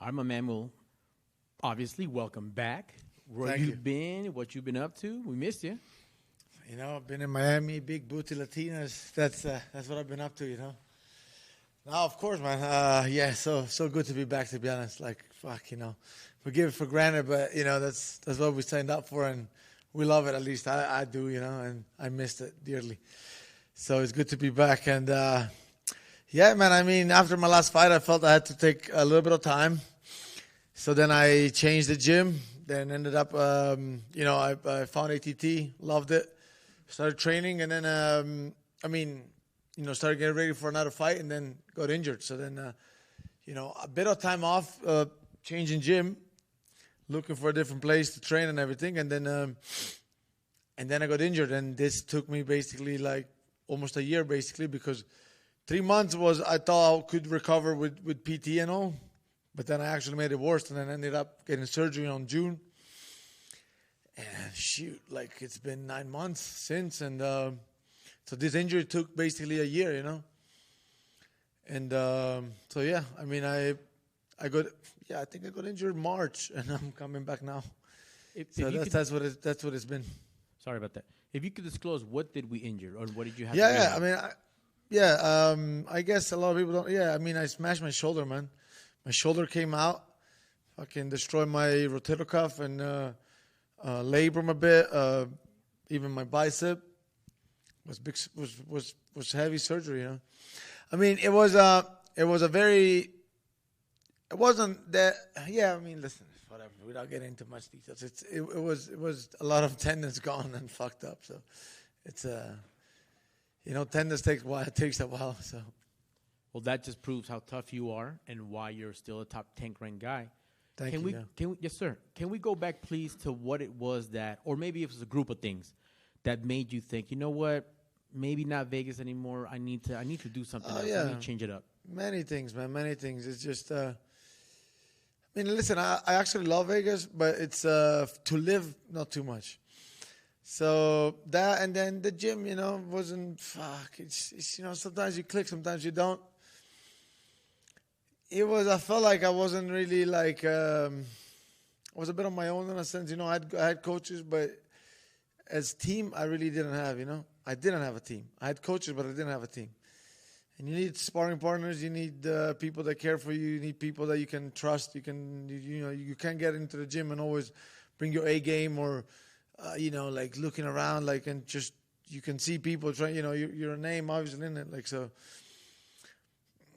All right, my man. Well, obviously, welcome back. Where Thank you you. been? What you been up to? We missed you. You know, I've been in Miami, big booty Latinas. That's what I've been up to. You know. Now, of course, man. Yeah, so good to be back. To be honest, like fuck, you know, we give it for granted, but you know that's what we signed up for, and we love it. At least I do, you know, and I missed it dearly. So it's good to be back, and yeah, man. I mean, after my last fight, I felt I had to take a little bit of time. So then I changed the gym. Then ended up, you know, I found ATT, loved it, started training, and then, I mean, you know, started getting ready for another fight, and then got injured. So then, you know, a bit of time off, changing gym, looking for a different place to train and everything, and then I got injured, and this took me basically like almost a year, basically, because 3 months was I thought I could recover with PT and all. But then I actually made it worse, and then ended up getting surgery on June. And shoot, like it's been 9 months since, and so this injury took basically a year, you know. And so yeah, I mean, I think I got injured in March, and I'm coming back now. So that's what it's been. Sorry about that. If you could disclose, what did we injure, or what did you have? Yeah, I mean, I guess a lot of people don't. Yeah, I mean, I smashed my shoulder, man. My shoulder came out, fucking destroyed my rotator cuff and labrum a bit. Even my bicep was heavy surgery. You know, I mean, it wasn't that. Yeah, I mean, listen, whatever. Without getting into much details, it was a lot of tendons gone and fucked up. So it's you know, tendons takes a while. It takes a while. So. Well, that just proves how tough you are and why you're still a top 10 ranked guy. Thank you. Can we, yes, sir. Can we go back, please, to what it was that, or maybe it was a group of things that made you think, you know what, maybe not Vegas anymore. I need to do something else. Yeah. I need to change it up. Many things, man. Many things. It's just, I mean, listen, I actually love Vegas, but it's to live, not too much. So that, and then the gym, you know, wasn't, fuck. It's you know, sometimes you click, sometimes you don't. I felt like I wasn't really like, I was a bit on my own in a sense, you know, I had coaches, but as team, I really didn't have, you know, I didn't have a team. I had coaches, but I didn't have a team. And you need sparring partners, you need people that care for you need people that you can trust, you know, you can't get into the gym and always bring your A game or, you know, like looking around, like, and just, you can see people trying, you know, you're a name obviously in it, like, so.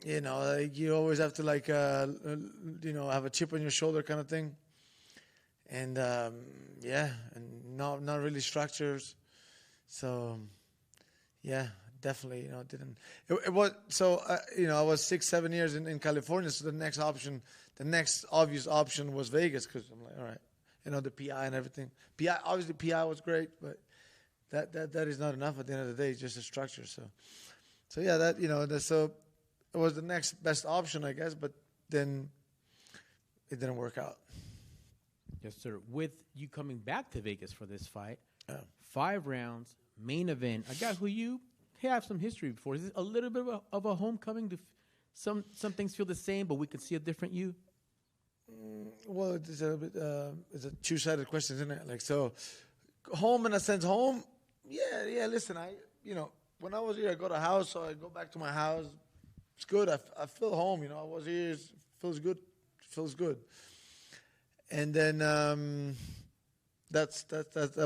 You know, like you always have to like, you know, have a chip on your shoulder kind of thing. And, yeah, and not really structures. So, yeah, definitely, you know, it was, so, you know, I was 6-7 years in California. So the next obvious option was Vegas. Cause I'm like, all right, you know, the PI and everything. Obviously PI was great, but that is not enough at the end of the day. It's just a structure. So yeah, that, you know, so. It was the next best option, I guess, but then it didn't work out. Yes, sir. With you coming back to Vegas for this fight, 5 rounds, main event, a guy who you have some history before. Is this a little bit of a homecoming? Some things feel the same, but we could see a different you? Well, it's a bit, it's a two-sided question, isn't it? Like, so, home in a sense, home, yeah, listen, you know, when I was here, I got a house, so I go back to my house. It's good. I feel home, you know. I was here. It feels good. And then that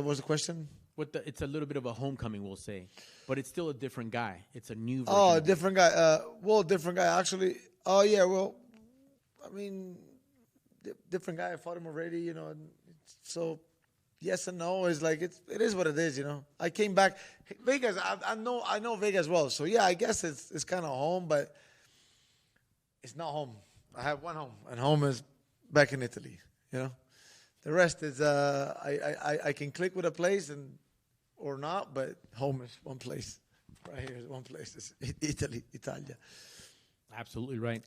was the question. It's a little bit of a homecoming, we'll say, but it's still a different guy. It's a new version. Oh, different guy. Different guy. Actually, oh yeah. Well, I mean, different guy. I fought him already, you know. So yes and no is like it is what it is, you know. I came back Vegas. I know Vegas well, so yeah. I guess it's kind of home, but. It's not home. I have one home, and home is back in Italy. You know, the rest is I can click with a place or not, but home is one place. Right here is one place. It's Italia. Absolutely right.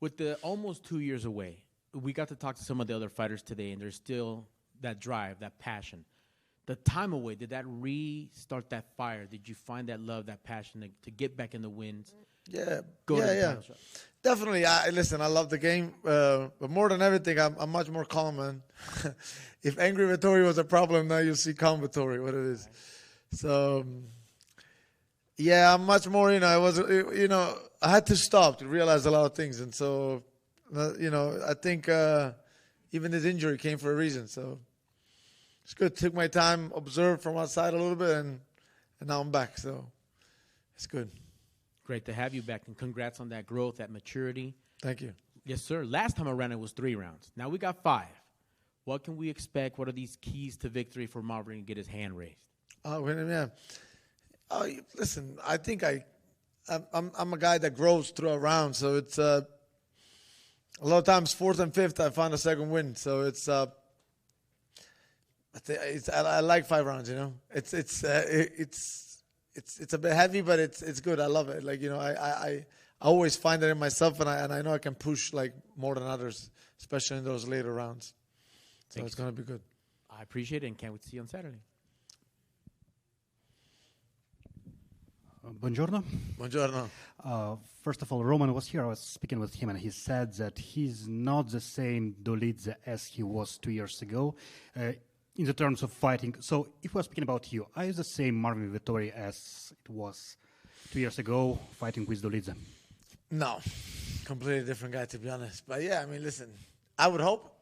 With the almost 2 years away, we got to talk to some of the other fighters today, and there's still that drive, that passion. The time away, did that restart that fire? Did you find that love, that passion to get back in the wins? Yeah, go to the yeah. title shot. Definitely. Listen, I love the game, but more than everything, I'm much more calm, man. If angry Vettori was a problem, now you'll see calm Vettori, what it is. So, yeah, I'm much more, I had to stop to realize a lot of things. And so, I think even this injury came for a reason. So, it's good. Took my time, observed from outside a little bit, and now I'm back. So, it's good. Great to have you back, and congrats on that growth, that maturity. Thank you. Yes, sir. Last time around, it was 3 rounds. Now we got 5. What can we expect? What are these keys to victory for Marvin to get his hand raised? Listen, I think I'm a guy that grows through a round, so it's a lot of times 4th and 5th I find a second win. So I like 5 rounds. It's a bit heavy, but it's good. I love it. I always find it in myself, and I know I can push like more than others, especially in those later rounds. So it's gonna be good. I appreciate it, and can't wait to see you on Saturday. Buongiorno. Buongiorno. First of all, Roman was here. I was speaking with him, and he said that he's not the same Dolidze as he was 2 years ago in the terms of fighting. So if we're speaking about you, are you the same Marvin Vettori as it was 2 years ago fighting with Dolidze? No, completely different guy, to be honest. But yeah, I mean, listen, I would hope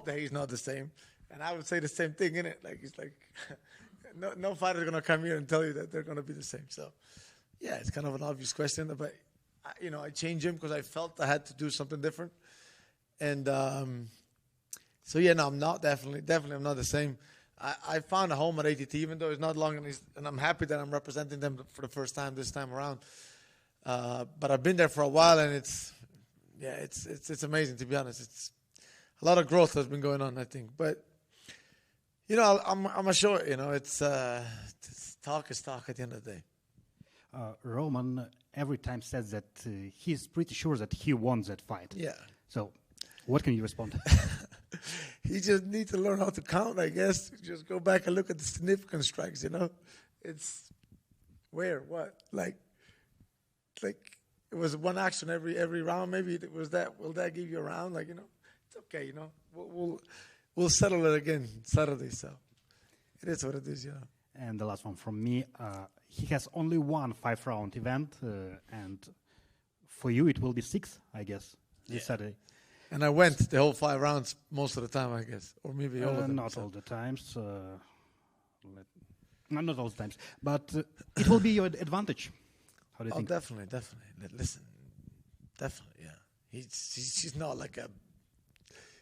that he's not the same, and I would say the same thing in it. It's like no fighter's gonna come here and tell you that they're gonna be the same. So yeah, it's kind of an obvious question, but I changed him because I felt I had to do something different, and so yeah, no, I'm not definitely I'm not the same. I found a home at ATT, even though it's not long, and I'm happy that I'm representing them for the first time this time around. But I've been there for a while, and it's amazing, to be honest. It's a lot of growth has been going on, I think. But I'm a show it. It's talk is talk at the end of the day. Roman every time says that he's pretty sure that he won that fight. Yeah. So, what can you respond? He just needs to learn how to count, I guess. Just go back and look at the significant strikes. It's where, what, like it was one action every round. Maybe it was that. Will that give you a round? It's okay. We'll settle it again Saturday. So it is what it is. And the last one from me. He has only one 5-round event, and for you it will be 6, I guess, this Saturday. And I went the whole 5 rounds most of the time, I guess, or maybe all of them. Not all the times. Not all the times, but it will be your advantage. How do you think? Definitely. Listen, definitely, yeah. He's not like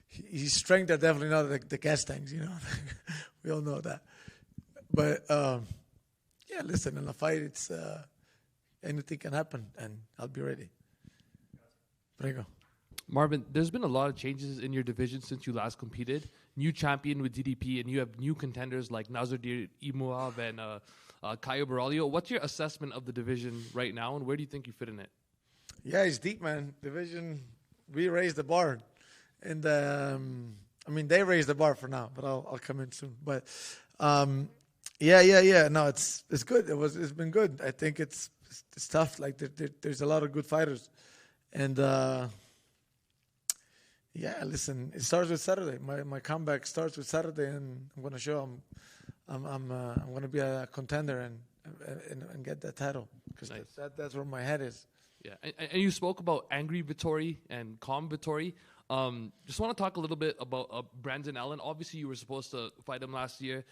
his strength are definitely not like the gas tanks, We all know that. But yeah, listen, in a fight, it's anything can happen, and I'll be ready. Prego. Marvin, there's been a lot of changes in your division since you last competed. New champion with DDP, and you have new contenders like Nazardir Imuav and Caio Borralho. What's your assessment of the division right now, and where do you think you fit in it? Yeah, it's deep, man. Division, we raised the bar. And, they raised the bar for now, but I'll come in soon. But, yeah. No, it's good. It's been good. I think it's tough. There's a lot of good fighters. And, yeah, listen, it starts with Saturday. My comeback starts with Saturday, and I'm going to show I'm going to be a contender and get that title, because nice. That's where my head is. Yeah, and you spoke about angry Vettori and calm Vettori. Just want to talk a little bit about Brandon Allen. Obviously, you were supposed to fight him last year.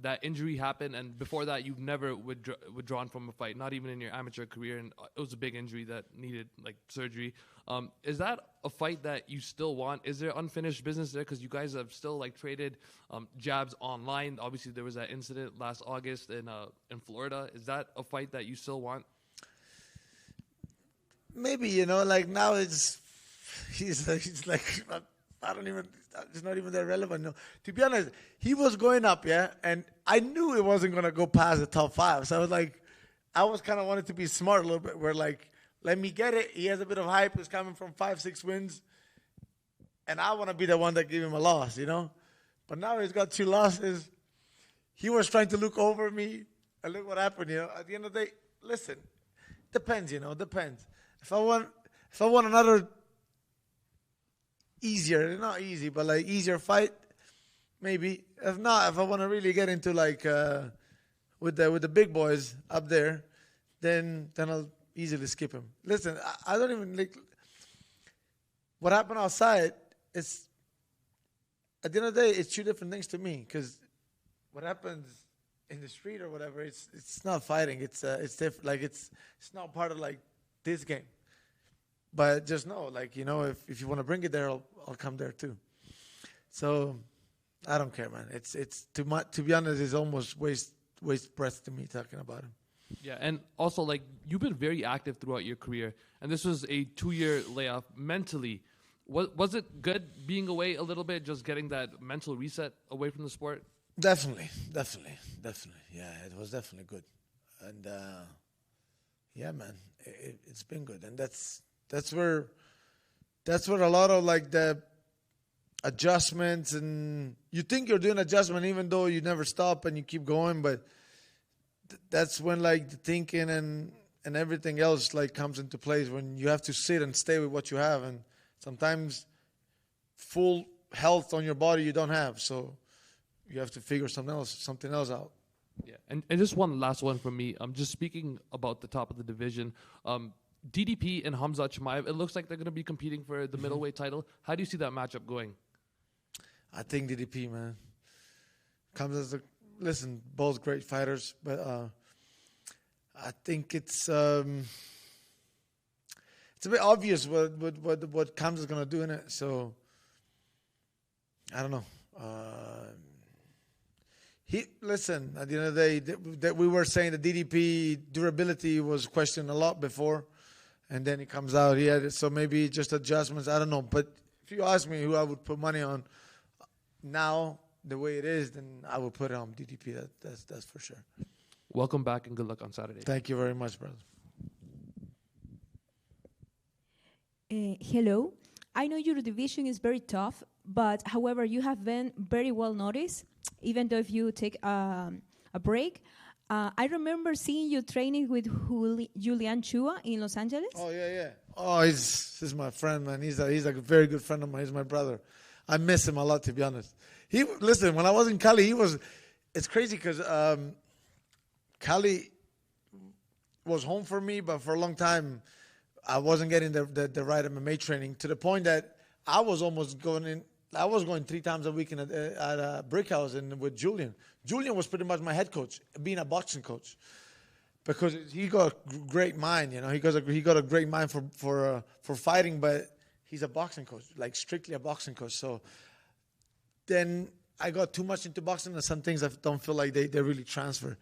That injury happened, and before that, you've never withdrawn from a fight, not even in your amateur career, and it was a big injury that needed surgery. Is that a fight that you still want? Is there unfinished business there? Because you guys have still traded jabs online. Obviously, there was that incident last August in Florida. Is that a fight that you still want? Maybe, now he's like, I don't even, it's not even that relevant. No, to be honest, he was going up, and I knew it wasn't going to go past the top 5. So I was kind of wanted to be smart a little bit, where let me get it. He has a bit of hype. He's coming from 5-6 wins, and I want to be the one that gave him a loss, But now he's got 2 losses. He was trying to look over me, and look what happened, At the end of the day, listen, depends, you know, depends. If I want another easier, not easy, but like easier fight, maybe. If not, if I want to really get into like with the big boys up there, then I'll easily skip him. Listen, I don't even like what happened outside. It's at the end of the day, it's two different things to me. Because what happens in the street or whatever, it's not fighting. It's different. Like it's not part of like this game. But just know, like, you know, if you want to bring it there, I'll come there too. So I don't care, man. It's too much. To be honest, it's almost waste breath to me talking about him. Yeah, and also, like, you've been very active throughout your career, and this was a 2-year layoff mentally. Was it good being away a little bit, just getting that mental reset away from the sport? Definitely. Yeah, it was definitely good. And, yeah, man, it's been good. And that's where a lot of, like, the adjustments, and you think you're doing adjustment even though you never stop and you keep going, but that's when like the thinking and everything else like comes into place, when you have to sit and stay with what you have, and sometimes full health on your body you don't have, so you have to figure something else out. Yeah, and just one last one from me. Just speaking about the top of the division, DDP and Hamza Chimaev, it looks like they're going to be competing for the middleweight title. How do you see that matchup going? I think DDP, man, comes as listen, both great fighters, but I think it's a bit obvious what Kamsa is gonna do in it. So I don't know. Listen. At the end of the day, that we were saying the DDP durability was questioned a lot before, and then he comes out. He had it, so maybe just adjustments. I don't know. But if you ask me who I would put money on now, the way it is, then I will put it on DDP. That's for sure. Welcome back and good luck on Saturday. Thank you very much, brother. Hello. I know your division is very tough, but however, you have been very well noticed, even though if you take a break. I remember seeing you training with Julian Chua in Los Angeles. Oh, yeah. Oh, he's my friend, man. He's a very good friend of mine. He's my brother. I miss him a lot, to be honest. Listen, when I was in Cali, it's crazy because Cali was home for me, but for a long time, I wasn't getting the right MMA training, to the point that I was almost going 3 times a week at a brick house with Julian. Julian was pretty much my head coach, being a boxing coach, because he got a great mind. You know, he got a great mind for fighting, but he's a boxing coach, like strictly a boxing coach. So then I got too much into boxing, and some things I don't feel like they really transfer.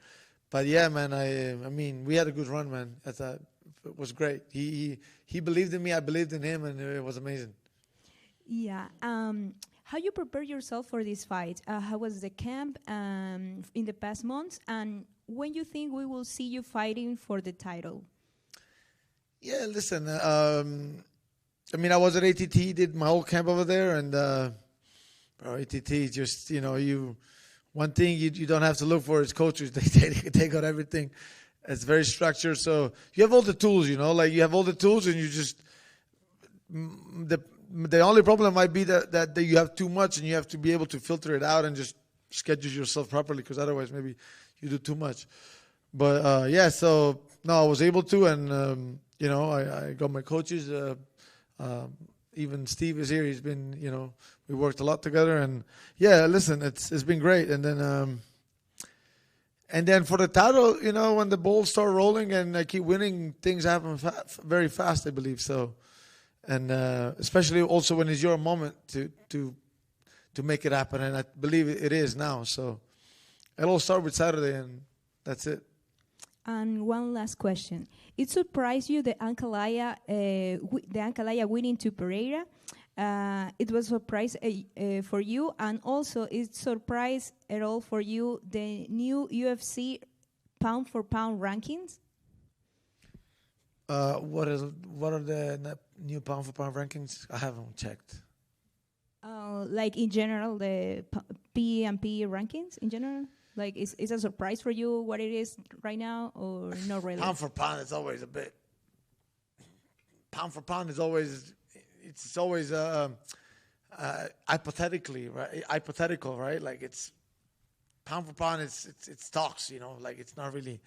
But yeah, man, I mean, we had a good run, man. It was great. He believed in me, I believed in him, and it was amazing. Yeah. How you prepare yourself for this fight? How was the camp in the past months? And when you think we will see you fighting for the title? Yeah, listen. I mean, I was at ATT, did my whole camp over there, and ATT just, you know, one thing you don't have to look for is coaches. They got everything. It's very structured, so you have all the tools, you know, like you have all the tools, and you just the only problem might be that you have too much, and you have to be able to filter it out and just schedule yourself properly, because otherwise maybe you do too much. But yeah, so no, I was able to, and you know, I got my coaches. Even Steve is here. He's been, you know, we worked a lot together, and yeah, listen, it's been great. And then for the title, you know, when the balls start rolling and I keep winning, things happen very fast, I believe. So, and especially also when it's your moment to make it happen, and I believe it is now. So it'll start with Saturday, and that's it. And one last question. It surprised you the Ancalaya winning to Pereira. It was a surprise for you, and also it surprised at all for you the new UFC pound for pound rankings. What are the new pound for pound rankings? I haven't checked. Like in general, the P&P rankings in general. Like, is a surprise for you what it is right now, or not really? Pound for pound, it's always a bit pound for pound is always, it's always hypothetically, right? Hypothetical, right? Like it's pound for pound. It's talks, you know, like it's not really.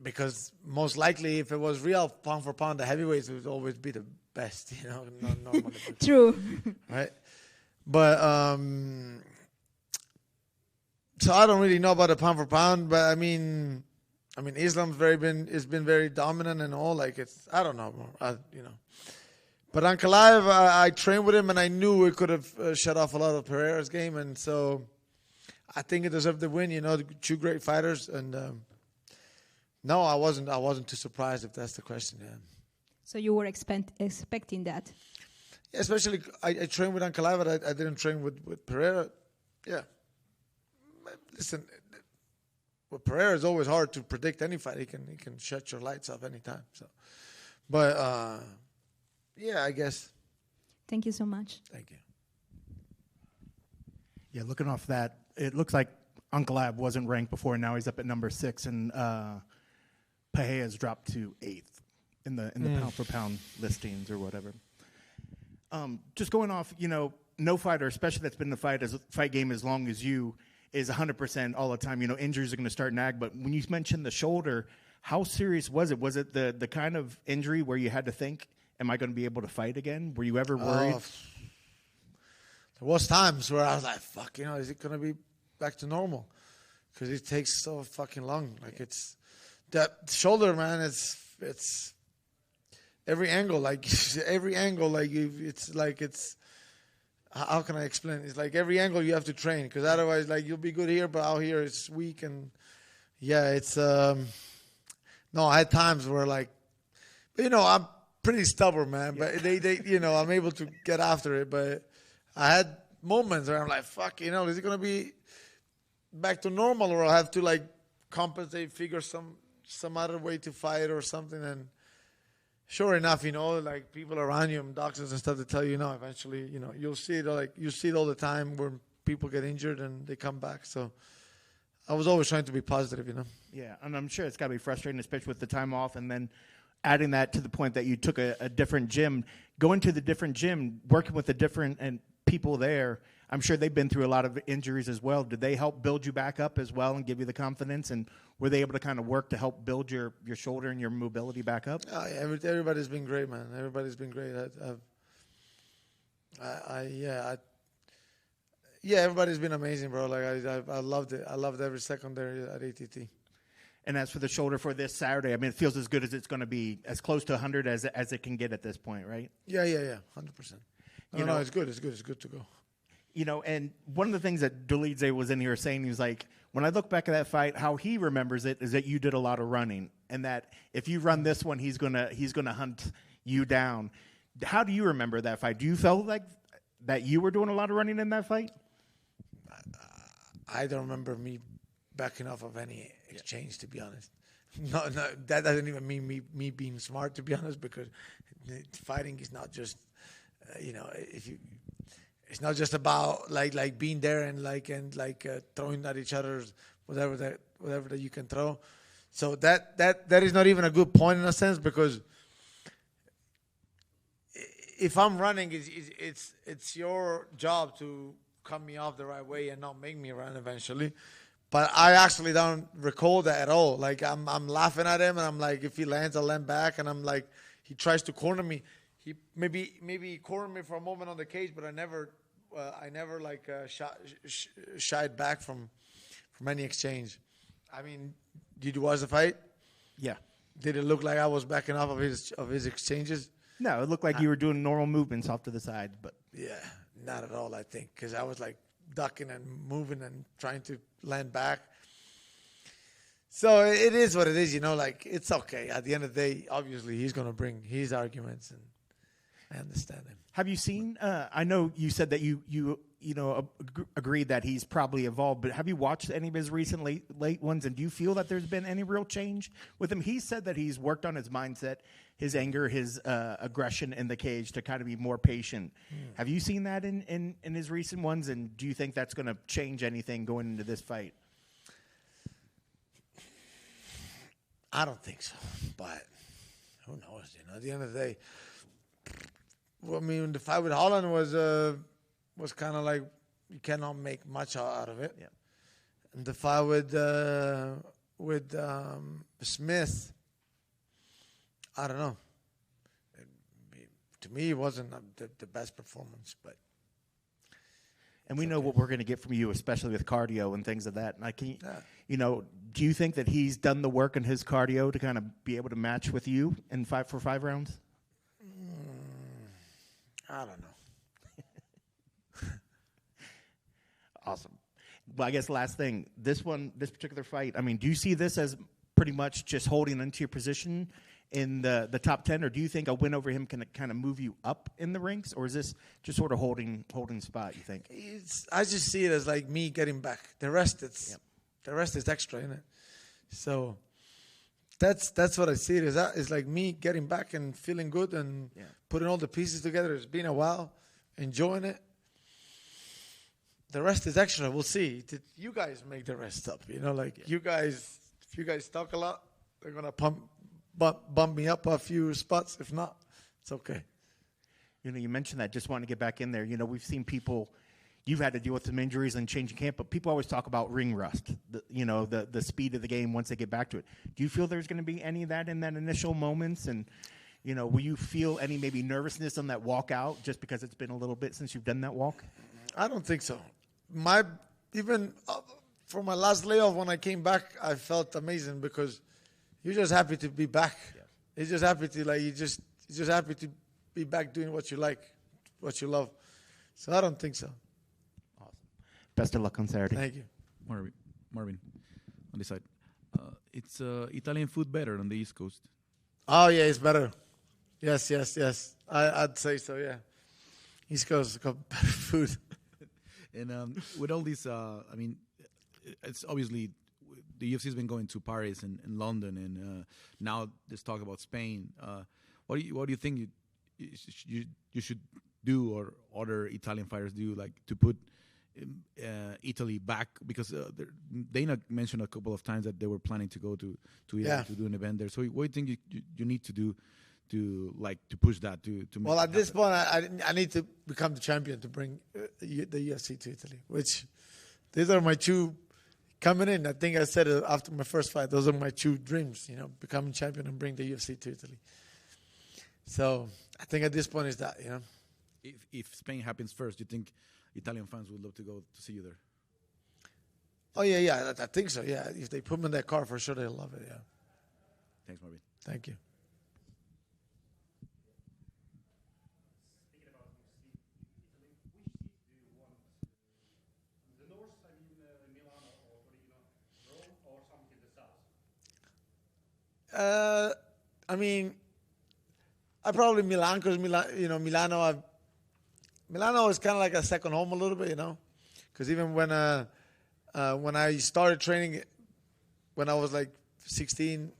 Because most likely, if it was real pound for pound, the heavyweights would always be the best, you know. Normally, True. right? But so I don't really know about the pound for pound, but I mean, Islam's has been very dominant and all. Like it's, I don't know, you know. But Ankalaev, I trained with him, and I knew it could have shut off a lot of Pereira's game, and so I think it deserved the win. You know, two great fighters, and. No, I wasn't too surprised if that's the question. Yeah. So you were expecting that? Yeah, especially I trained with Ankalaev, but I didn't train with Pereira. Yeah. Listen, with Pereira, it's always hard to predict any fight. He can shut your lights off anytime. So, but yeah, I guess. Thank you so much. Thank you. Yeah, looking off that, it looks like Ankalaev wasn't ranked before. Now he's up at number 6, and Pereira's dropped to 8th in the pound for pound listings or whatever. Just going off, you know, no fighter, especially that's been in the fight game as long as you, is 100% all the time. You know, injuries are going to start nag. But when you mentioned the shoulder, how serious was it? Was it the kind of injury where you had to think, am I going to be able to fight again? Were you ever worried? There was times where I was like, fuck, you know, is it going to be back to normal? Because it takes so fucking long. Like it's that shoulder, man. It's every angle, like every angle, like it's like it's. How can I explain? It's like every angle you have to train, because otherwise, like you'll be good here, but out here it's weak, and yeah, it's. No, I had times where like, you know, I'm pretty stubborn, man. But they, you know, I'm able to get after it. But I had moments where I'm like, fuck, you know, is it gonna be back to normal, or I'll have to like compensate, figure some other way to fight or something. And sure enough, you know, like people around you and doctors and stuff to tell you, no, eventually, you know, you'll see it. Like you see it all the time where people get injured and they come back. So I was always trying to be positive, you know. Yeah, and I'm sure it's got to be frustrating, especially with the time off, and then adding that to the point that you took a different gym, going to the different gym, working with the different people there. I'm sure they've been through a lot of injuries as well. Did they help build you back up as well and give you the confidence? And were they able to kind of work to help build your shoulder and your mobility back up? Oh, yeah, everybody's been great, man. Everybody's been great. Everybody's been amazing, bro. Like I loved it. I loved every second there at ATT. And as for the shoulder for this Saturday, I mean, it feels as good as it's going to be, as close to 100 as it can get at this point, right? Yeah, 100%. No, it's good. It's good to go. You know, and one of the things that Dolidze was in here saying, he was like, when I look back at that fight, how he remembers it is that you did a lot of running, and that if you run this one, he's gonna hunt you down. How do you remember that fight? Do you feel like that you were doing a lot of running in that fight? I don't remember me backing off of any exchange, to be honest. No, that doesn't even mean me being smart, to be honest, because fighting is not just, you know, it's not just about like being there and throwing at each other whatever that you can throw. So that is not even a good point in a sense, because if I'm running, it's your job to cut me off the right way and not make me run eventually. But I actually don't recall that at all. Like I'm laughing at him, and I'm like, if he lands, I'll land back, and I'm like, he tries to corner me. He maybe he cornered me for a moment on the cage, but I never shied back from any exchange. I mean, did you watch the fight? Yeah. Did it look like I was backing off of his exchanges? No, it looked like you were doing normal movements off to the side, but yeah, not at all. I think because I was like ducking and moving and trying to land back. So it is what it is, you know. Like it's okay. At the end of the day, obviously he's going to bring his arguments, and I understand him. Have you seen? I know you said that you agreed that he's probably evolved, but have you watched any of his recent late ones? And do you feel that there's been any real change with him? He said that he's worked on his mindset, his anger, his aggression in the cage to kind of be more patient. Have you seen that in his recent ones? And do you think that's going to change anything going into this fight? I don't think so, but who knows? At the end of the day, well, I mean, the fight with Holland was kind of like you cannot make much out of it. Yeah. And the fight with Smith, I don't know. To me, it wasn't the best performance, but. And we know what we're going to get from you, especially with cardio and things of that. And do you think that he's done the work in his cardio to kind of be able to match with you in 5 rounds? I don't know. Awesome. Well, I guess last thing, this particular fight, I mean, do you see this as pretty much just holding into your position in the top 10, or do you think a win over him can kind of move you up in the ranks, or is this just sort of holding spot, you think? I just see it as like me getting back. The rest is extra, isn't it? So that's what I see it as. It's like me getting back and feeling good and putting all the pieces together. It's been a while, enjoying it. The rest is extra. We'll see. You guys make the rest up. You guys, if you guys talk a lot, they're going to bump me up a few spots. If not, it's okay. You mentioned that. Just want to get back in there. We've seen people, you've had to deal with some injuries and changing camp, but people always talk about ring rust, the speed of the game once they get back to it. Do you feel there's going to be any of that in that initial moments? And, will you feel any maybe nervousness on that walk out just because it's been a little bit since you've done that walk? I don't think so. Even for my last layoff when I came back, I felt amazing because you're just happy to be back. Yeah. You're just happy to you're just happy to be back doing what you like, what you love. So I don't think so. Awesome. Best of luck on Saturday. Thank you. Marvin, on this side. It's Italian food better on the East Coast? Oh, yeah, it's better. Yes. I'd say so, yeah. East Coast got better food. And with all this, it's obviously the UFC has been going to Paris and London, and now there's talk about Spain. What do you think you should do, or other Italian fighters do, like to put Italy back? Because Dana mentioned a couple of times that they were planning to go to Italy to do an event there. So what do you think you need to do to push that to make well, at this point, I need to become the champion to bring the UFC to Italy, which these are my two coming in. I think I said it after my first fight. Those are my two dreams, becoming champion and bring the UFC to Italy. So I think at this point is that, If Spain happens first, do you think Italian fans would love to go to see you there? Oh, yeah, I think so, yeah. If they put me in their car, for sure they'll love it, yeah. Thanks, Marvin. Thank you. I probably Milan, because Milano is kind of like a second home a little bit, because even when I started training, when I was like 16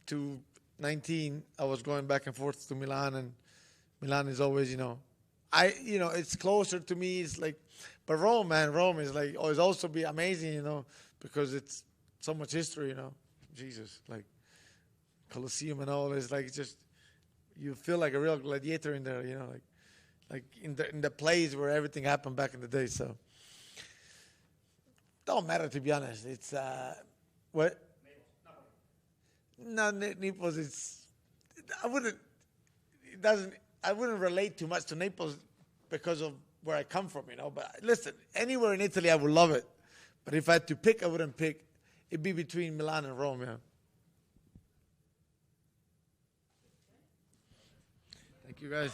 to 19, I was going back and forth to Milan, and Milan is always, it's closer to me. It's like, but Rome is like always also be amazing, because it's so much history, Jesus, like Colosseum and all. It's like just you feel like a real gladiator in there, like in the place where everything happened back in the day. So don't matter, to be honest. It's what? No, Naples. I wouldn't relate too much to Naples because of where I come from, But listen, anywhere in Italy, I would love it. But if I had to pick, I wouldn't pick. It'd be between Milan and Rome, yeah. Thank you, guys.